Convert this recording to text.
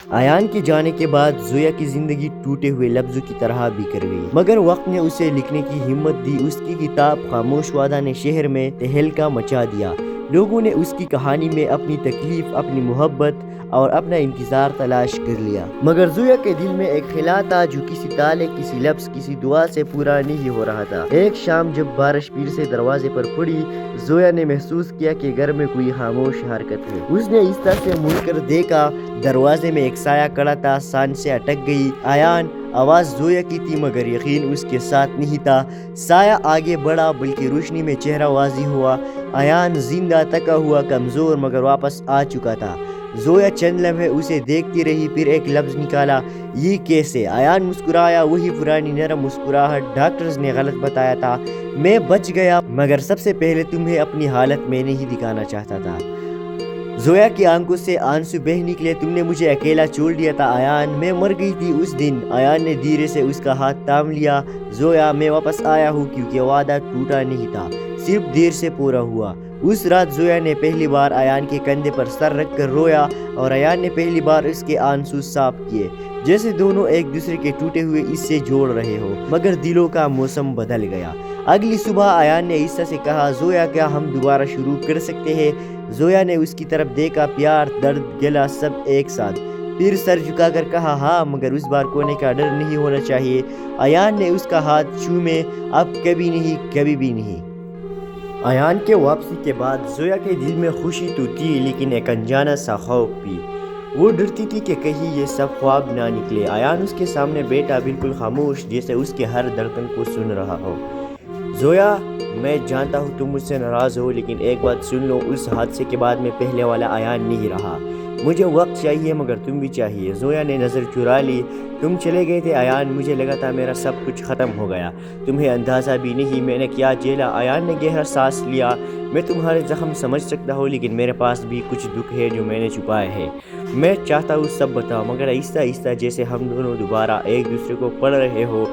ایان کے جانے کے بعد زویا کی زندگی ٹوٹے ہوئے لفظوں کی طرح بکھر گئی، مگر وقت نے اسے لکھنے کی ہمت دی۔ اس کی کتاب خاموش وعدہ نے شہر میں تہلکہ مچا دیا۔ لوگوں نے اس کی کہانی میں اپنی تکلیف، اپنی محبت اور اپنا انتظار تلاش کر لیا، مگر زویا کے دل میں ایک خلا تھا جو کسی تالے، کسی لفظ، کسی دعا سے پورا نہیں ہو رہا تھا۔ ایک شام جب بارش پھر سے دروازے پر پڑی، زویا نے محسوس کیا کہ گھر میں کوئی خاموش حرکت ہے۔ اس نے اس طرح سے مڑ کر دیکھا، دروازے میں ایک سایہ کھڑا تھا۔ سانسیں اٹک گئی۔ ایان! آواز زویا کی تھی، مگر یقین اس کے ساتھ نہیں تھا۔ سایہ آگے بڑھا، بلکہ روشنی میں چہرہ واضح ہوا۔ ایان زندہ، تھکا ہوا، کمزور، مگر واپس آ چکا تھا۔ زویا چند لمحے اسے دیکھتی رہی، پھر ایک لفظ نکالا، یہ کیسے؟ ایان مسکرایا، وہی پرانی نرم مسکراہٹ۔ ڈاکٹرز نے غلط بتایا تھا، میں بچ گیا، مگر سب سے پہلے تمہیں اپنی حالت میں نہیں دکھانا چاہتا تھا۔ زویا کی آنکھوں سے آنسو بہہ نکلے، تم نے مجھے اکیلا چھوڑ دیا تھا ایان، میں مر گئی تھی اس دن۔ ایان نے دھیرے سے اس کا ہاتھ تھام لیا۔ زویا، میں واپس آیا ہوں کیونکہ وعدہ ٹوٹا نہیں تھا، صرف دیر سے پورا ہوا۔ اس رات زویا نے پہلی بار ایان کے کندھے پر سر رکھ کر رویا، اور ایان نے پہلی بار اس کے آنسو صاف کیے، جیسے دونوں ایک دوسرے کے ٹوٹے ہوئے حصے جوڑ رہے ہو۔ مگر دلوں کا موسم بدل گیا۔ اگلی صبح ایان نے عیسیٰ سے کہا، زویا کیا ہم دوبارہ شروع کر سکتے ہیں؟ زویا نے اس کی طرف دیکھا، پیار، درد، گلہ سب ایک ساتھ۔ پھر سر جھکا کر کہا، ہاں، مگر اس بار کھونے کا ڈر نہیں ہونا چاہیے۔ ایان نے اس کا ہاتھ چومے، اب کبھی نہیں، کبھی بھی نہیں۔ ایان کے واپسی کے بعد زویا کے دل میں خوشی تو تھی، لیکن ایک انجانا سا خوف بھی۔ وہ ڈرتی تھی کہ کہیں یہ سب خواب نہ نکلے۔ ایان اس کے سامنے بیٹھا، بالکل خاموش، جیسے اس کے ہر دھڑکن کو سن رہا ہو۔ زویا، میں جانتا ہوں تم مجھ سے ناراض ہو، لیکن ایک بات سن لو، اس حادثے کے بعد میں پہلے والا ایان نہیں رہا۔ مجھے وقت چاہیے، مگر تم بھی چاہیے۔ زویا نے نظر چرا لی، تم چلے گئے تھے ایان، مجھے لگا تھا میرا سب کچھ ختم ہو گیا۔ تمہیں اندازہ بھی نہیں میں نے کیا جھیلا۔ ایان نے گہرا سانس لیا، میں تمہارے زخم سمجھ سکتا ہوں، لیکن میرے پاس بھی کچھ دکھ ہے جو میں نے چھپائے ہیں۔ میں چاہتا ہوں سب بتاؤ، مگر آہستہ آہستہ، جیسے ہم دونوں دوبارہ ایک دوسرے کو پڑھ رہے ہو۔